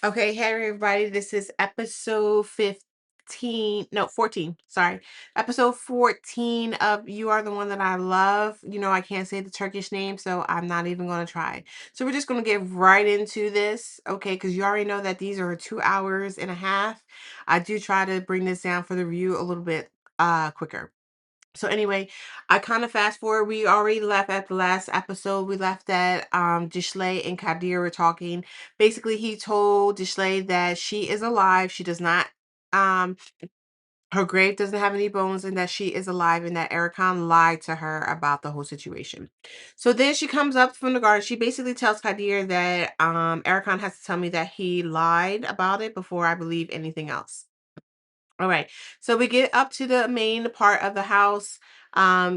Okay, hey everybody, this is episode 15, no, 14, sorry. Episode 14 of You Are the One That I Love. I can't say the Turkish name, so I'm not even going to try. So we're just going to get right into this, okay, because you already know that these are 2 hours and a half. I do try to bring this down for the review a little bit quicker. So anyway, I kind of fast forward. We already left at the last episode. We left at Dishley and Kadir were talking. Basically, he told Dishley that she is alive. She does not um her grave doesn't have any bones and that she is alive and that Ericon lied to her about the whole situation. So then she comes up from the garden. She basically tells Kadir that Ericon has to tell me that he lied about it before I believe anything else. All right. So we get up to the main part of the house.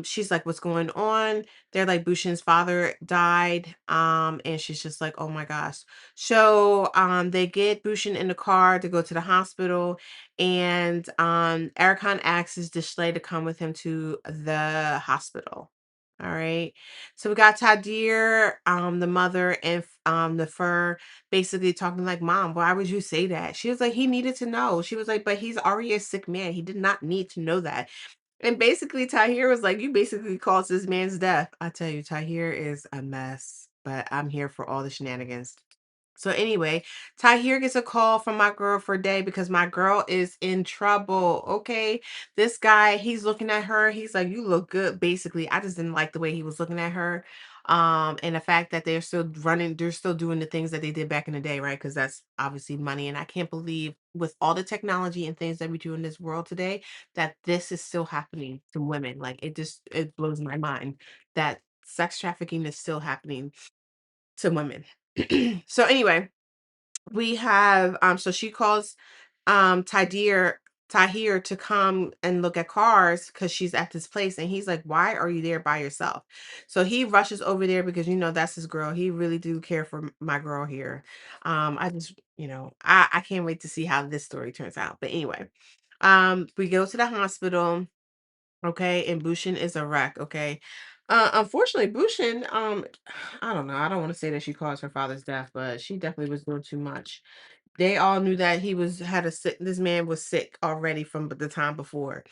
She's like, what's going on? They're like, Bushin's father died. And she's just like, oh my gosh. So they get Bushin in the car to go to the hospital. And Ericon asks Dishley to come with him to the hospital. All right. So we got Tadir, the mother, and the fur basically talking like, Mom, why would you say that? She was like, he needed to know. She was like, but he's already a sick man. He did not need to know that. And basically, Tahir was like, you basically caused this man's death. I tell you, Tahir is a mess, but I'm here for all the shenanigans. So anyway, Tahir gets a call from my girl for day because my girl is in trouble. Okay. This guy, he's looking at her. He's like, you look good. Basically, I just didn't like the way he was looking at her. And the fact that they're still doing the things that they did back in the day, right? Because that's obviously money. And I can't believe with all the technology and things that we do in this world today, that this is still happening to women. Like it blows my mind that sex trafficking is still happening to women. So anyway, we have so she calls Tahir to come and look at cars because she's at this place and he's like, why are you there by yourself? So he rushes over there because that's his girl. He really do care for my girl here. I just I can't wait to see how this story turns out. But anyway, we go to the hospital. Okay, and Bushin is a wreck, okay? Unfortunately, Bushin, I don't know. I don't want to say that she caused her father's death, but she definitely was doing too much. They all knew that this man was sick already from the time before.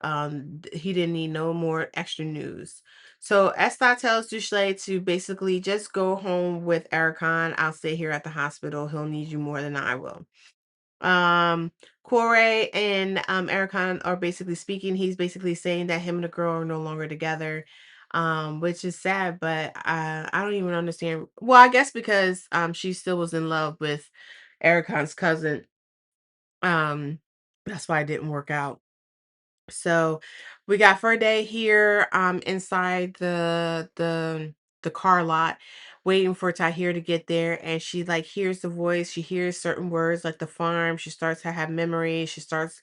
He didn't need no more extra news. So Esther tells Dushley to basically just go home with Ericon. I'll stay here at the hospital. He'll need you more than I will. Corey and Ericon are basically speaking. He's basically saying that him and the girl are no longer together, which is sad, but I don't even understand. Well, I guess because she still was in love with Ericon's cousin. Um, that's why it didn't work out. So we got Ferday here inside the car lot waiting for Tahir to get there, and she like hears the voice, she hears certain words like the farm, she starts to have memories, she starts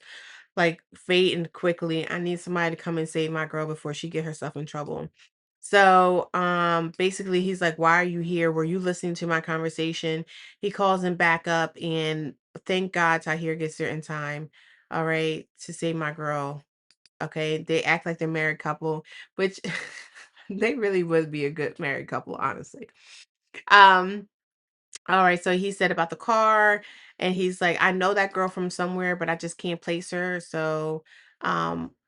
like fading quickly. I need somebody to come and save my girl before she get herself in trouble. So basically he's like, why are you here? Were you listening to my conversation? He calls him back up and thank God Tahir gets there in time. All right, to save my girl. Okay, they act like they're married couple, which they really would be a good married couple, honestly. Um, all right, so he said about the car, and he's like, I know that girl from somewhere, but I just can't place her. So,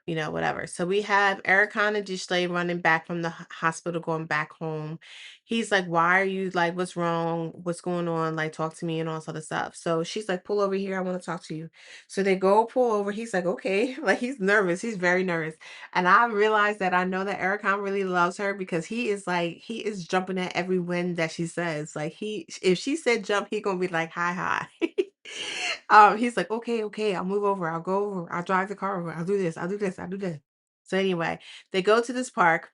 whatever. So we have Ericon and Dishley running back from the hospital, going back home. He's like, why are you like, what's wrong? What's going on? Like, talk to me and all sort of stuff. So she's like, pull over here. I want to talk to you. So they go pull over. He's like, okay. Like, he's nervous. He's very nervous. And I realized that I know that Ericon really loves her because he is jumping at every win that she says. Like if she said jump, he gonna be like, hi, hi. He's like, okay, okay, I'll move over, I'll go over, I'll drive the car over, I'll do this, I'll do this, I'll do this. So anyway, they go to this park.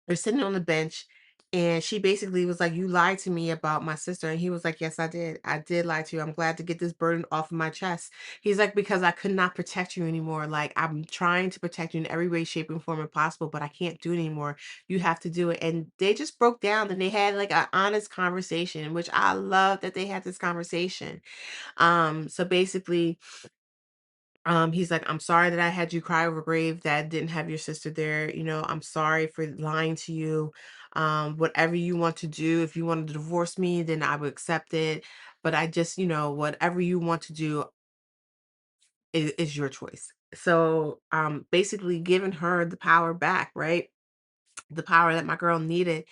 They're sitting on the bench, and she basically was like, you lied to me about my sister. And he was like, yes, I did. I did lie to you. I'm glad to get this burden off of my chest. He's like, because I could not protect you anymore. Like, I'm trying to protect you in every way, shape, and form possible, but I can't do it anymore. You have to do it. And they just broke down and they had like an honest conversation, which I love that they had this conversation. So basically, he's like, I'm sorry that I had you cry over a grave that didn't have your sister there. I'm sorry for lying to you. Whatever you want to do, if you wanted to divorce me, then I would accept it. but I just, whatever you want to do is your choice. So, basically giving her the power back, right? The power that my girl needed,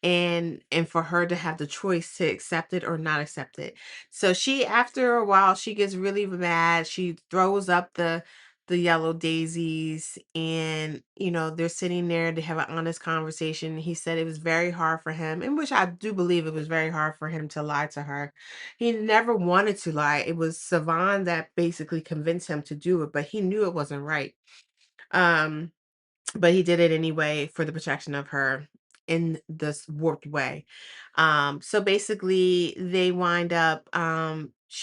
and for her to have the choice to accept it or not accept it. So she, after a while, she gets really mad. She throws up the yellow daisies, and they're sitting there to have an honest conversation. He said it was very hard for him, in which I do believe it was very hard for him to lie to her. He never wanted to lie. It was Savan that basically convinced him to do it, but he knew it wasn't right. um but he did it anyway for the protection of her in this warped way. So basically she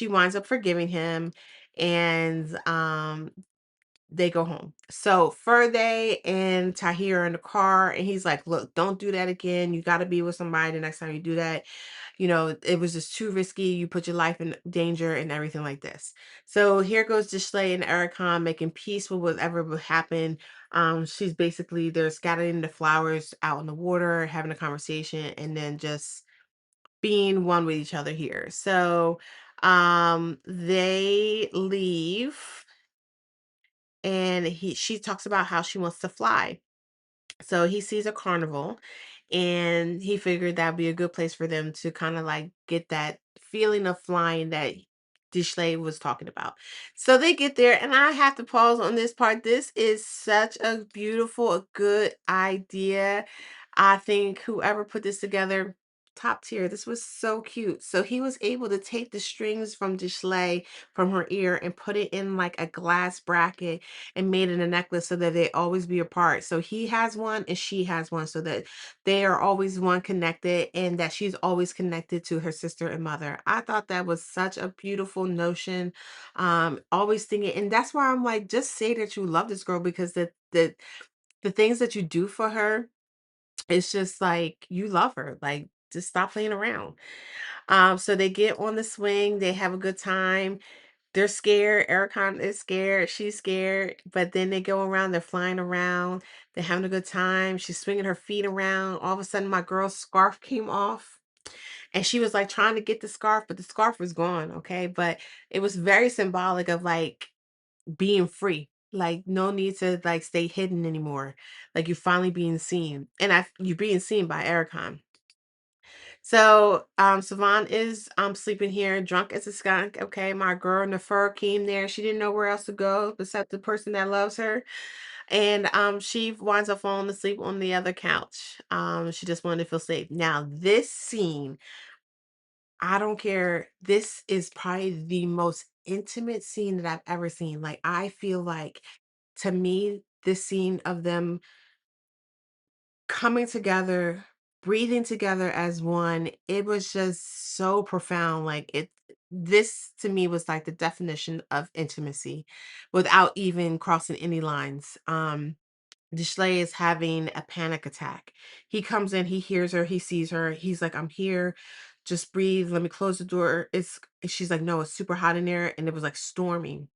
winds up forgiving him, and they go home. So Ferde and Tahir are in the car, and he's like, "Look, don't do that again. You got to be with somebody the next time you do that. It was just too risky. You put your life in danger and everything like this." So here goes Dishley and Ericon making peace with whatever would happen. She's basically, they're scattering the flowers out in the water, having a conversation, and then just being one with each other here. So they leave, and she talks about how she wants to fly. So he sees a carnival, and he figured that'd be a good place for them to kind of like get that feeling of flying that Dishley was talking about. So they get there, and I have to pause on this part. This is such a beautiful, a good idea. I think whoever put this together, top tier. This was so cute. So he was able to take the strings from Dishley from her ear and put it in like a glass bracket and made it a necklace so that they always be apart. So he has one and she has one, so that they are always one connected, and that she's always connected to her sister and mother. I thought that was such a beautiful notion. Always thinking, and that's why I'm like, just say that you love this girl, because the things that you do for her, it's just like you love her. Like, just stop playing around. So they get on the swing, they have a good time. They're scared. Ericon is scared. She's scared. But then they go around. They're flying around. They're having a good time. She's swinging her feet around. All of a sudden, my girl's scarf came off. And she was like trying to get the scarf, but the scarf was gone. Okay. But it was very symbolic of like being free. Like, no need to like stay hidden anymore. Like, you're finally being seen. And you're being seen by Ericon. So, Savan is sleeping here, drunk as a skunk. Okay, my girl Nefer came there. She didn't know where else to go except the person that loves her. And she winds up falling asleep on the other couch. She just wanted to feel safe. Now, this scene, I don't care. This is probably the most intimate scene that I've ever seen. Like, I feel like, to me, this scene of them coming together, breathing together as one, it was just so profound. Like, this to me was like the definition of intimacy without even crossing any lines. Dishley is having a panic attack. He comes in, he hears her, he sees her, he's like, "I'm here. Just breathe. Let me close the door." She's like, "No, it's super hot in there." And it was like storming.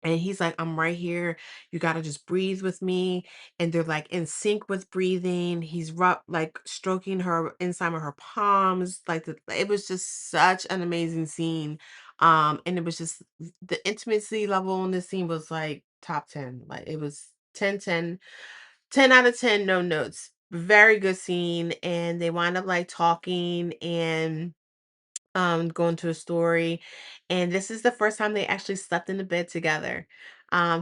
And he's like, "I'm right here. You got to just breathe with me." And they're like in sync with breathing. He's like stroking her inside of her palms. Like, it was just such an amazing scene. And it was just, the intimacy level on this scene was like top 10. Like, it was 10, 10, 10 out of 10, no notes. Very good scene. And they wind up like talking and going to a story, and this is the first time they actually slept in the bed together.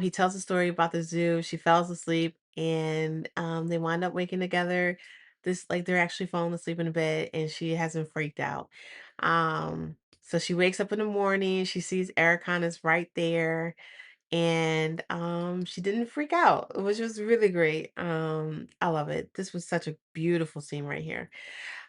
He tells a story about the zoo. She falls asleep, and they wind up waking together. This, like, they're actually falling asleep in the bed, and she hasn't freaked out. So she wakes up in the morning, she sees Ericon is right there, and she didn't freak out, which was really great. I love it. This was such a beautiful scene right here.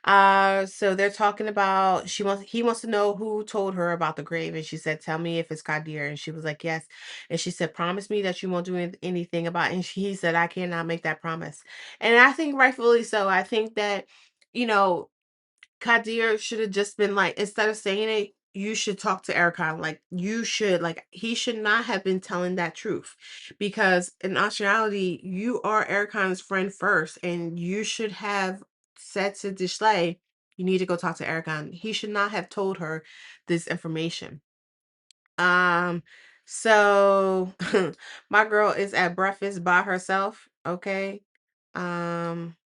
So they're talking about, he wants to know who told her about the grave, and she said, "Tell me if it's Kadir." And she was like, "Yes." And she said, "Promise me that you won't do anything about it." And he said, "I cannot make that promise." And I think rightfully so. I think that, you know, Kadir should have just been like, instead of saying it, you should talk to Erica. Like, you should, like, he should not have been telling that truth, because in actuality, you are Erica's friend first, and you should have said to Dishley, "You need to go talk to Erica." He should not have told her this information. Um, so my girl is at breakfast by herself, okay? Um,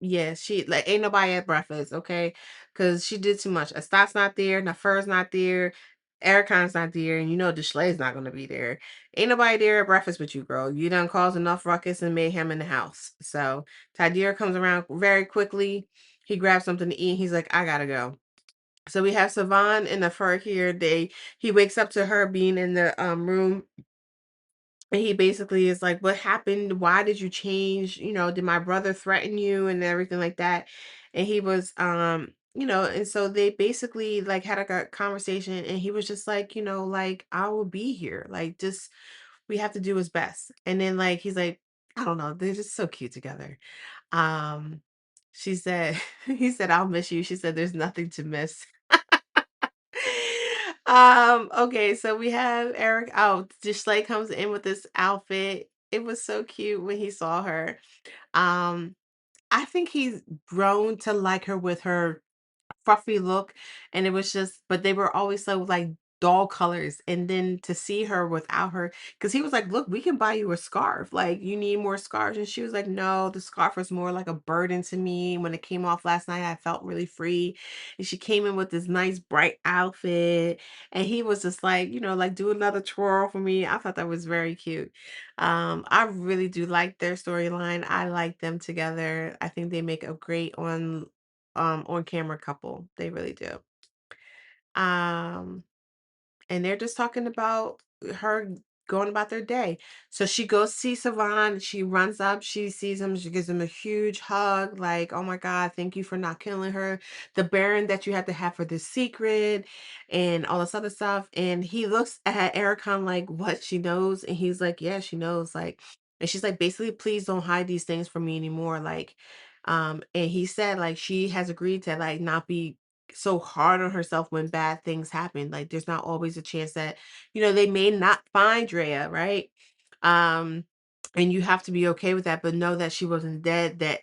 yeah, she like ain't nobody at breakfast, okay? Because she did too much. Astat's not there, Nafer's not there, Ericon's not there, and you know Deshlay's not gonna be there. Ain't nobody there at breakfast with you, girl. You done caused enough ruckus and mayhem in the house. So Tydeer comes around very quickly. He grabs something to eat. He's like, I gotta go. So we have Savan and Nafer here. He wakes up to her being in the room, and he basically is like, "What happened? Why did you change? You know, did my brother threaten you and everything like that?" And he was, and so they basically like had a conversation, and he was just like, like I will be here. Like, just we have to do his best. And then like he's like, I don't know, they're just so cute together. Um, she said, he said, I'll miss you. She said, there's nothing to miss. Okay, so we have Eric out. Dishley comes in with this outfit. It was so cute when he saw her. Um, I think he's grown to like her with her fruffy look, and it was just but they were always so like dull colors, and then to see her without her, because he was like, look, we can buy you a scarf, like you need more scarves, and she was like, no, the scarf was more like a burden to me. When it came off last night, I felt really free. And she came in with this nice bright outfit, and he was just like, like, do another twirl for me. I thought that was very cute. I really do like their storyline. I like them together. I think they make a great on camera couple. They really do. Um and they're just talking about her going about their day. So she goes see Savan, she runs up, she sees him, she gives him a huge hug, like, oh my God, thank you for not killing her. The Baron that you had to have for this secret and all this other stuff. And he looks at Ericon like what she knows. And he's like, yeah, she knows. Like, and she's like, basically, please don't hide these things from me anymore. Like, and he said like she has agreed to like not be so hard on herself when bad things happen. Like there's not always a chance that, they may not find Drea, right? Um, and you have to be okay with that, but know that she wasn't dead, that,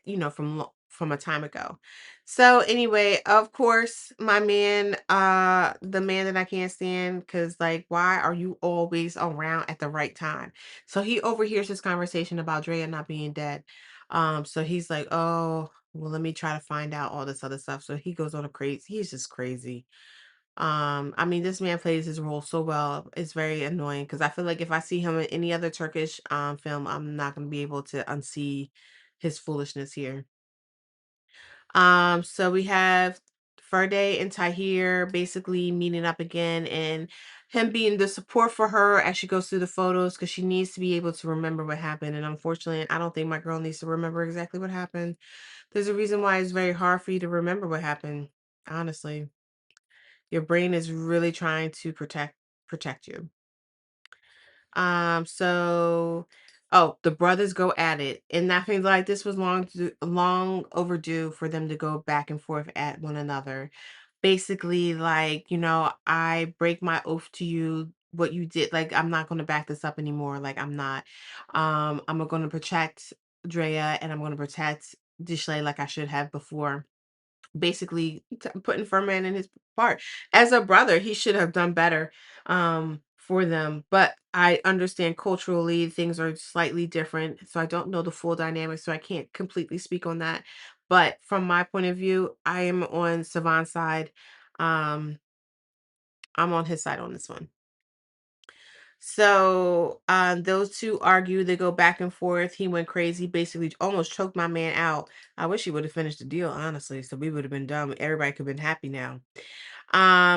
from a time ago. So anyway, of course, my man, the man that I can't stand, because like, why are you always around at the right time? So he overhears this conversation about Drea not being dead. So he's like, oh, well, let me try to find out all this other stuff. So he goes on a crazy, he's just crazy. I mean, this man plays his role so well. It's very annoying because I feel like if I see him in any other Turkish film, I'm not gonna be able to unsee his foolishness here. So we have Ferday and Tahir basically meeting up again, and him being the support for her as she goes through the photos because she needs to be able to remember what happened. And unfortunately, I don't think my girl needs to remember exactly what happened. There's a reason why it's very hard for you to remember what happened. Honestly, your brain is really trying to protect you. So oh, the brothers go at it. And I feel like this was long overdue for them to go back and forth at one another. Basically, like, I break my oath to you. What you did, like, I'm not gonna back this up anymore. Like, I'm not. I'm gonna protect Drea, and I'm gonna protect Dishley like I should have before. Basically putting Furman in his part. As a brother, he should have done better for them. But I understand culturally things are slightly different. So I don't know the full dynamics. So I can't completely speak on that. But from my point of view, I am on Savant's side. Um, I'm on his side on this one. So those two argue, they go back and forth. He went crazy, basically almost choked my man out. I wish he would have finished the deal, honestly. So we would have been done. Everybody could have been happy now.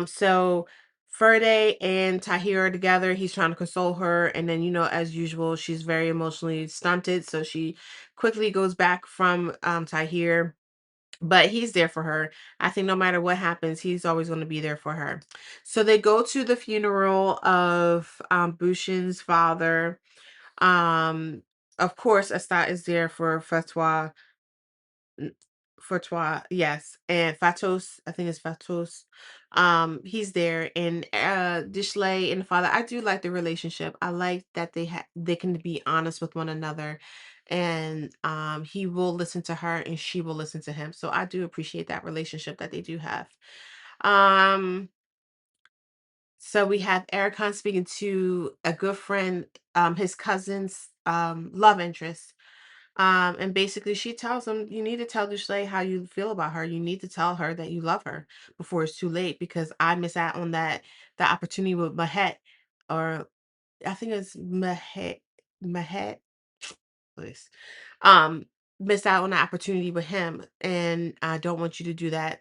So Ferde and Tahir are together. He's trying to console her, and then as usual, she's very emotionally stunted. So she quickly goes back from Tahir, but he's there for her. I think no matter what happens, he's always going to be there for her. So they go to the funeral of Bushin's father. Um, of course, Astat is there for Fatwa. N- Fatwa, yes, and Fatos, I think it's Fatos. He's there, and Dishley and the father. I do like the relationship. I like that they can be honest with one another, and he will listen to her, and she will listen to him. So I do appreciate that relationship that they do have. Um, So we have Eric speaking to a good friend, his cousin's love interest. And basically she tells him, you need to tell Dushley how you feel about her. You need to tell her that you love her before it's too late, because I miss out on the opportunity with Mahet, or I think it's Mahet, please. Um, miss out on the opportunity with him. And I don't want you to do that,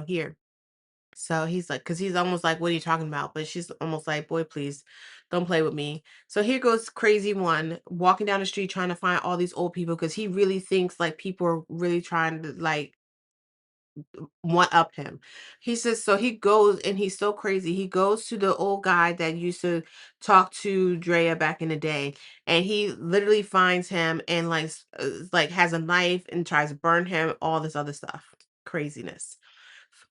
here. So he's like, because he's almost like, what are you talking about? But she's almost like, boy, please don't play with me. So here goes crazy one walking down the street trying to find all these old people, because he really thinks like people are really trying to like one up him. He says, so he goes and he's so crazy. He goes to the old guy that used to talk to Drea back in the day, and he literally finds him and like has a knife and tries to burn him, all this other stuff. Craziness.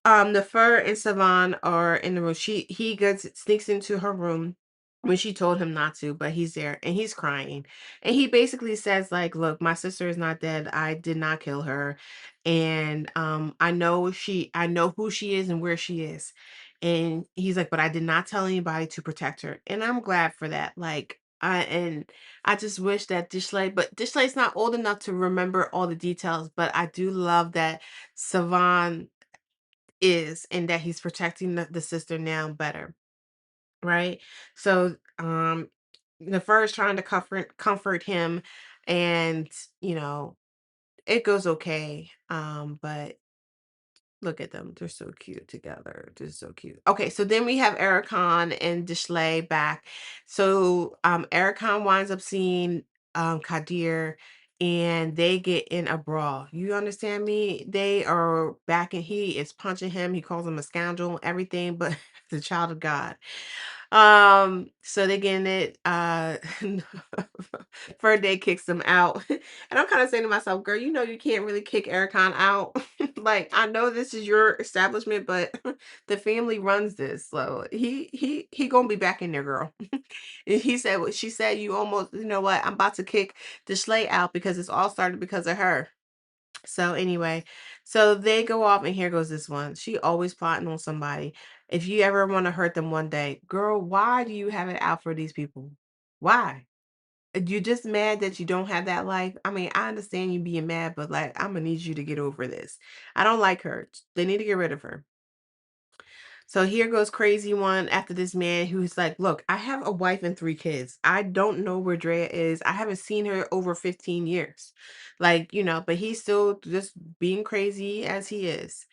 The Fur and Savan are in the room. He gets sneaks into her room when she told him not to, but he's there and he's crying. And he basically says, like, look, my sister is not dead. I did not kill her. And I know who she is and where she is. And he's like, but I did not tell anybody to protect her. And I'm glad for that. I just wish that Dishlay's not old enough to remember all the details, but I do love that Savan is, and that he's protecting the sister now better, right? So the first trying to comfort him, and you know it goes okay, but look at them. They're so cute together. They're so cute. Okay, so then we have Ericon and Dishley back. So Ericon winds up seeing Kadir, and they get in a brawl. You understand me? They are back, and he is punching him. He calls him a scoundrel, everything but the child of God. So they getting it. Day kicks him out. And I'm kind of saying to myself, girl, you can't really kick Ericon out. Like, I know this is your establishment, but the family runs this. So he gonna be back in there, girl. And he said what she said, you almost, you know what, I'm about to kick the Schley out because it's all started because of her. So anyway, so they go off, and here goes this one. She always plotting on somebody. If you ever want to hurt them one day, girl, why do you have it out for these people? Why? You just mad that you don't have that life? I mean, I understand you being mad, but like, I'm gonna need you to get over this. I don't like her. They need to get rid of her. So here goes crazy one after this man who's like, look, I have a wife and 3 kids. I don't know where Drea is. I haven't seen her over 15 years. Like, but he's still just being crazy as he is.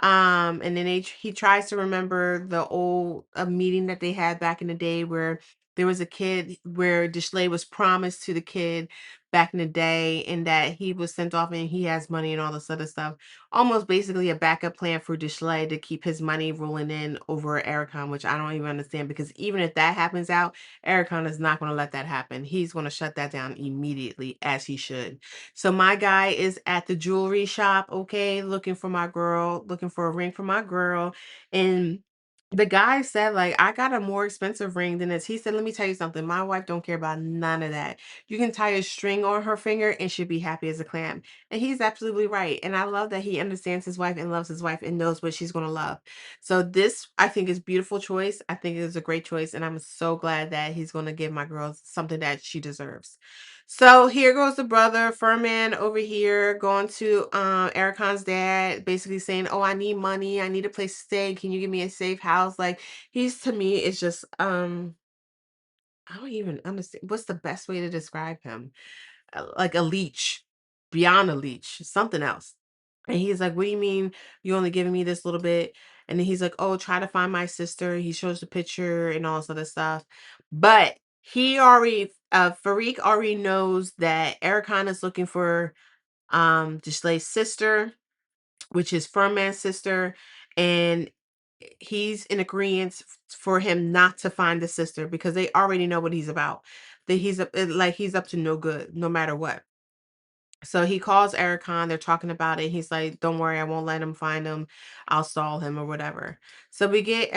And then he tries to remember the old meeting that they had back in the day, where there was a kid where Dishley was promised to the kid back in the day, and that he was sent off and he has money and all this other stuff. Almost basically a backup plan for Dishley to keep his money rolling in over Ericon, which I don't even understand, because even if that happens out, Ericon is not going to let that happen. He's going to shut that down immediately, as he should. So my guy is at the jewelry shop, okay, looking for my girl, looking for a ring for my girl. And the guy said, like, I got a more expensive ring than this. He said, let me tell you something. My wife don't care about none of that. You can tie a string on her finger and she'll be happy as a clam. And he's absolutely right. And I love that he understands his wife and loves his wife and knows what she's going to love. So this, I think, is beautiful choice. I think it is a great choice. And I'm so glad that he's going to give my girl something that she deserves. So here goes the brother, Furman, over here going to Ericon's dad, basically saying, oh, I need money, I need a place to stay. Can you give me a safe house? Like, he's, to me, it's just I don't even understand what's the best way to describe him. Like a leech, beyond a leech, something else. And he's like, what do you mean you only giving me this little bit? And then he's like, oh, try to find my sister. He shows the picture and all this other stuff. But Farik already knows that Ericon is looking for Dishlay's sister, which is Furman's sister. And he's in agreement for him not to find the sister, because they already know what he's about. That he's up to no good, no matter what. So he calls Ericon, they're talking about it. He's like, don't worry, I won't let him find him. I'll stall him or whatever. So we get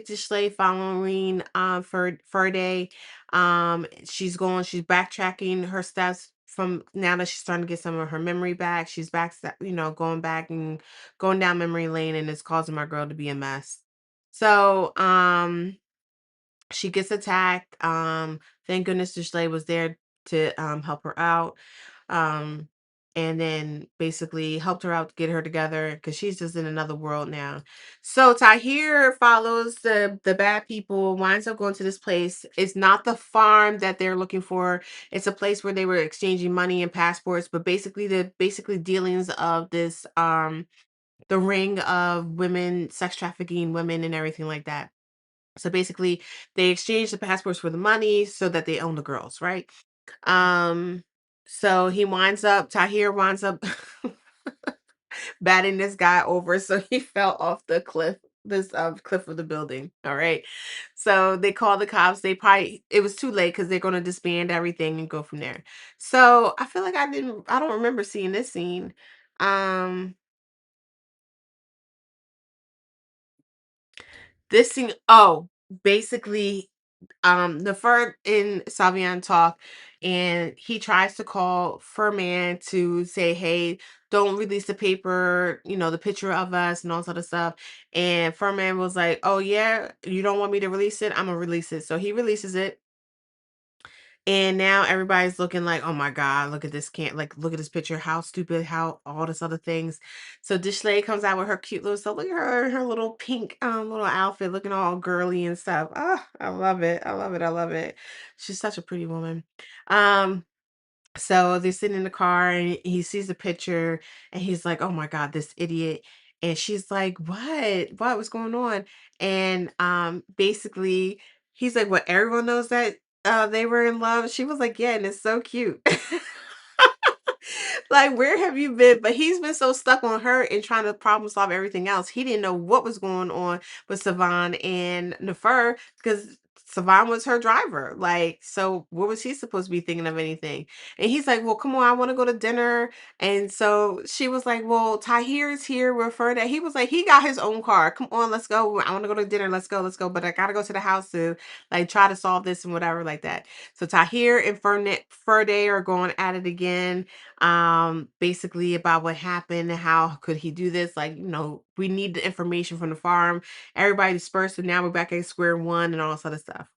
Dishley following for a day. She's backtracking her steps from now that she's starting to get some of her memory back. She's back, going back and going down memory lane, and it's causing my girl to be a mess. So, she gets attacked. Thank goodness Dishley was there to help her out. Um, and then basically helped her out to get her together because she's just in another world now. So Tahir follows the bad people, winds up going to this place. It's not the farm that they're looking for. It's a place where they were exchanging money and passports, but basically the basically dealings of this the ring of women, sex trafficking women and everything like that. So basically, they exchange the passports for the money so that they own the girls, right? Um, so Tahir winds up batting this guy over, so he fell off the cliff, this cliff of the building. All right. So they call the cops. It was too late because they're gonna disband everything and go from there. So I feel like I don't remember seeing this scene. Um, this scene, oh, basically the Fur and Savion talk, and he tries to call Furman to say, hey, don't release the paper, the picture of us and all sort of stuff. And Furman was like, oh yeah, you don't want me to release it, I'm gonna release it. So he releases it, and now everybody's looking like, oh my God, look at this, can't like look at this picture, how stupid, how all this other things. So Dishley comes out with her cute little stuff. Look at her little pink little outfit looking all girly and stuff. Oh, I love it. I love it. I love it. She's such a pretty woman. Um so they're sitting in the car and he sees the picture and he's like, oh my God, this idiot. And she's like, what? What was going on? And basically he's like, what, everyone knows that they were in love? She was like, yeah, and it's so cute. Like, where have you been? But he's been so stuck on her and trying to problem solve everything else. He didn't know what was going on with Savan and Nefer because Savan was her driver. Like, so what was he supposed to be thinking of anything? And he's like, well, come on, I want to go to dinner. And so she was like, well, Tahir is here. Refer that. He was like, he got his own car. Come on, let's go. I want to go to dinner. Let's go. Let's go. But I got to go to the house to like try to solve this and whatever like that. So Tahir and Ferde are going at it again, basically about what happened and how could he do this. Like, we need the information from the farm. Everybody dispersed, and now we're back at square one and all this other stuff,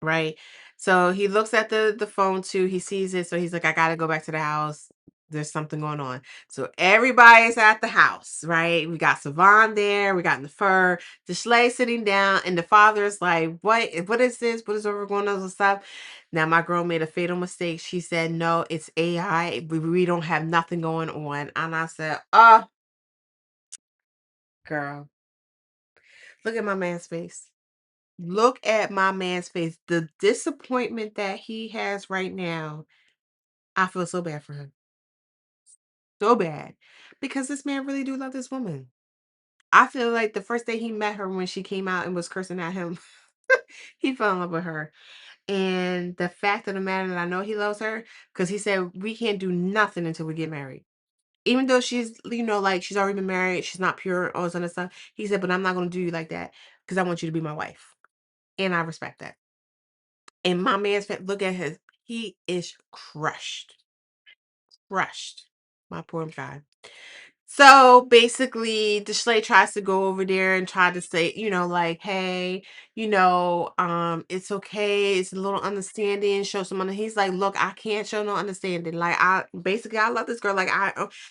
right? So he looks at the phone too. He sees it, so he's like, I gotta go back to the house. There's something going on. So everybody's at the house, right? We got Savan there, we got Nefer, the Schley sitting down, and the father's like, what is this? What is over going on and stuff? Now my girl made a fatal mistake. She said, no, it's AI. We don't have nothing going on. And I said, oh, girl, look at my man's face. Look at my man's face. The disappointment that he has right now. I feel so bad for him. So bad. Because this man really do love this woman. I feel like the first day he met her when she came out and was cursing at him, he fell in love with her. And the fact of the matter that I know he loves her, because he said we can't do nothing until we get married. Even though she's, like she's already been married, she's not pure, all this other stuff. He said, but I'm not gonna do you like that because I want you to be my wife. And I respect that. And my man's look at his, he is crushed. Crushed. My poor guy. So basically, Dishley tries to go over there and try to say, like, hey, it's okay. It's a little understanding. Show some He's like, look, I can't show no understanding. Like, I love this girl. Like,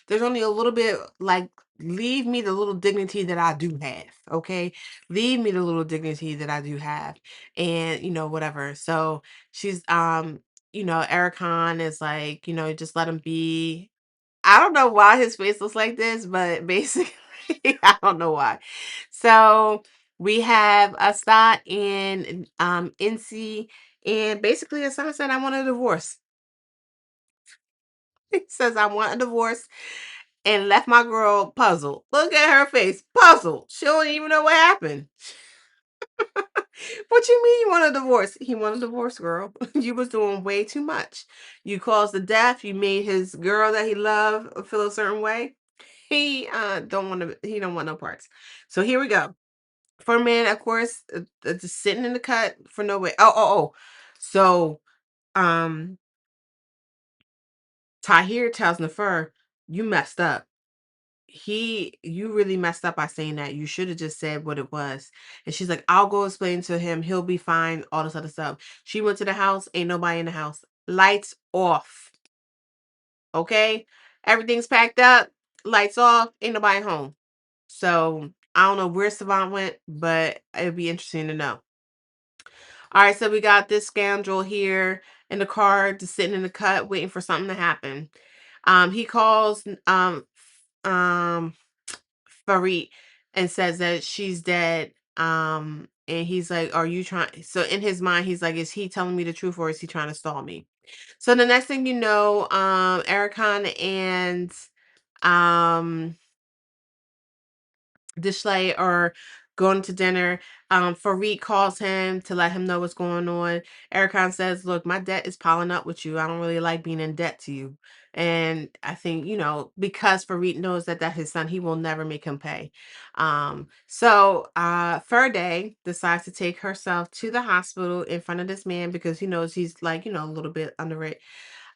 there's only a little bit, like, leave me the little dignity that I do have. Okay. Leave me the little dignity that I do have. And, whatever. So she's, Ericon is like, just let him be. I don't know why his face looks like this, but basically, I don't know why. So we have Asad and NC, and basically Asad said, I want a divorce. He says, I want a divorce, and left my girl puzzled. Look at her face, puzzled. She don't even know what happened. What you mean you want a divorce? He want a divorce, girl. You was doing way too much. You caused the death. You made his girl that he loved feel a certain way. He don't want no parts. So here we go. For a man, of course, just sitting in the cut for no way. Oh. So um Tahir tells Nefer, you messed up. you really messed up by saying that. You should have just said what it was. And she's like, I'll go explain to him. He'll be fine. All this other stuff. She went to the house. Ain't nobody in the house. Lights off. Okay. Everything's packed up. Lights off. Ain't nobody home. So I don't know where Savant went, but it'd be interesting to know. All right. So we got this scoundrel here in the car, just sitting in the cut, waiting for something to happen. He calls um Farid and says that she's dead. And he's like, "Are you trying?" So in his mind, he's like, "Is he telling me the truth or is he trying to stall me?" So the next thing you know, Ericon and um Dishley are going to dinner. Farid calls him to let him know what's going on. Ericon says, "Look, my debt is piling up with you. I don't really like being in debt to you." And I think, because Farid knows that that's his son, he will never make him pay. So Ferday decides to take herself to the hospital in front of this man because he knows he's like, a little bit under it.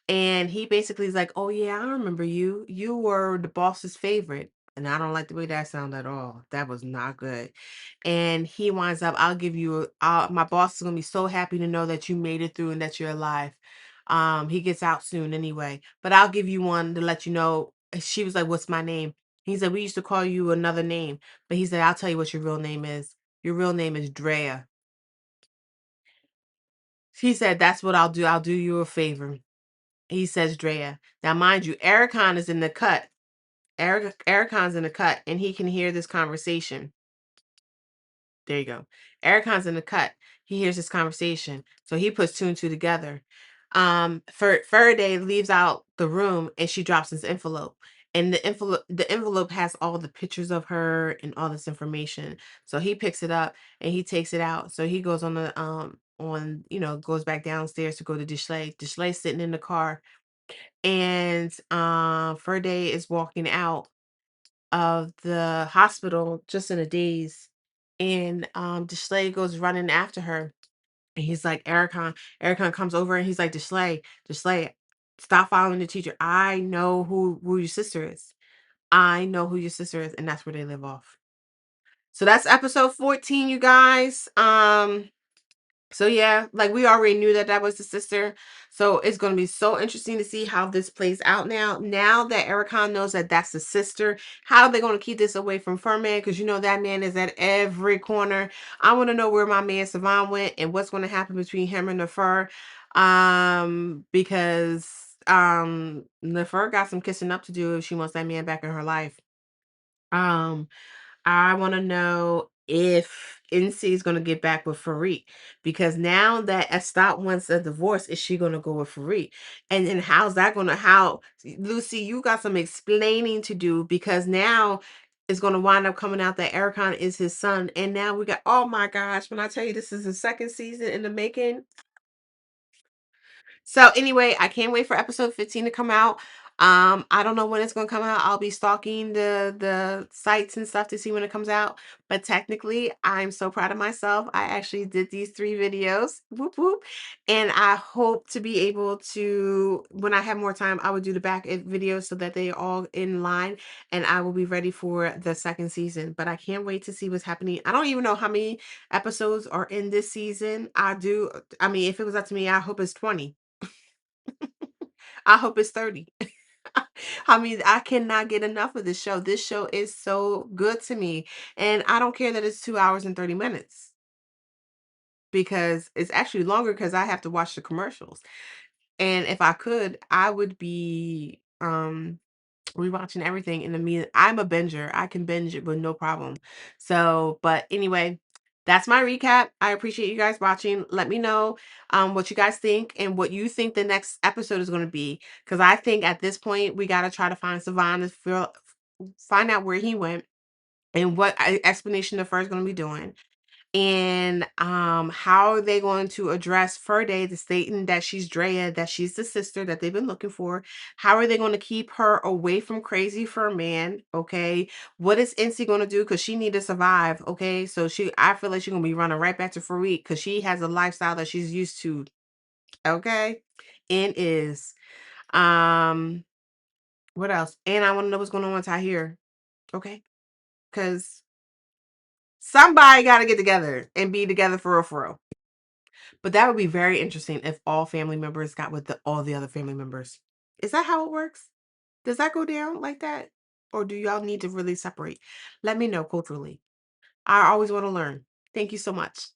And he basically is like, "Oh yeah, I remember you. You were the boss's favorite." And I don't like the way that sounded at all. That was not good. And he winds up, "I'll give you my boss is gonna be so happy to know that you made it through and that you're alive." He gets out soon anyway. But I'll give you one to let you know. And she was like, "What's my name?" He said, "We used to call you another name." But he said, "I'll tell you what your real name is. Your real name is Drea." He said, "That's what I'll do. I'll do you a favor." He says Drea. Now, mind you, Ericon is in the cut. Ericon's in the cut, and he can hear this conversation. There you go. Ericon's in the cut. He hears this conversation, so he puts two and two together. Faraday leaves out the room, and she drops this envelope. And the envelope has all the pictures of her and all this information. So he picks it up and he takes it out. So he goes goes back downstairs to go to Dishley. Dishley's sitting in the car and Ferday is walking out of the hospital just in a daze, and Dishley goes running after her, and he's like, Ericon comes over and he's like, Dishley, stop following the teacher. I know who your sister is. I know who your sister is, and that's where they live off. So that's episode 14, you guys. So yeah, like we already knew that that was the sister. So it's going to be so interesting to see how this plays out now. Now that Ericon knows that that's the sister, how are they going to keep this away from Furman? Because that man is at every corner. I want to know where my man Savon went and what's going to happen between him and Nefer. Because Nefer got some kissing up to do if she wants that man back in her life. Um, I want to know if NC is going to get back with Farid because now that Estat wants a divorce, is she going to go with Farid? And then how's that going to how Lucy? You got some explaining to do because now it's going to wind up coming out that Ericon is his son, and now we got oh my gosh! When I tell you this is the second season in the making, so anyway, I can't wait for episode 15 to come out. I don't know when it's gonna come out. I'll be stalking the sites and stuff to see when it comes out. But technically, I'm so proud of myself. I actually did these 3 videos. Whoop whoop. And I hope to be able to, when I have more time, I will do the back end videos so that they are all in line and I will be ready for the second season. But I can't wait to see what's happening. I don't even know how many episodes are in this season. I mean, if it was up to me, I hope it's 20. I hope it's 30. I mean, I cannot get enough of this show. This show is so good to me. And I don't care that it's 2 hours and 30 minutes because it's actually longer because I have to watch the commercials. And if I could, I would be rewatching everything in the mean. I'm a binger. I can binge it with no problem. So, but anyway, that's my recap. I appreciate you guys watching. Let me know what you guys think and what you think the next episode is going to be. Because I think at this point we got to try to find Savon to find out where he went and what explanation the first going to be doing. And how are they going to address Ferday, the stating that she's Drea, that she's the sister that they've been looking for? How are they going to keep her away from crazy for a man? Okay. What is Incy going to do? Because she need to survive. Okay. So I feel like she's going to be running right back to Farid because she has a lifestyle that she's used to. Okay. And is. Um, what else? And I want to know what's going on with Tahir. Okay, because somebody got to get together and be together for real, for real. But that would be very interesting if all family members got with all the other family members. Is that how it works? Does that go down like that? Or do y'all need to really separate? Let me know culturally. I always want to learn. Thank you so much.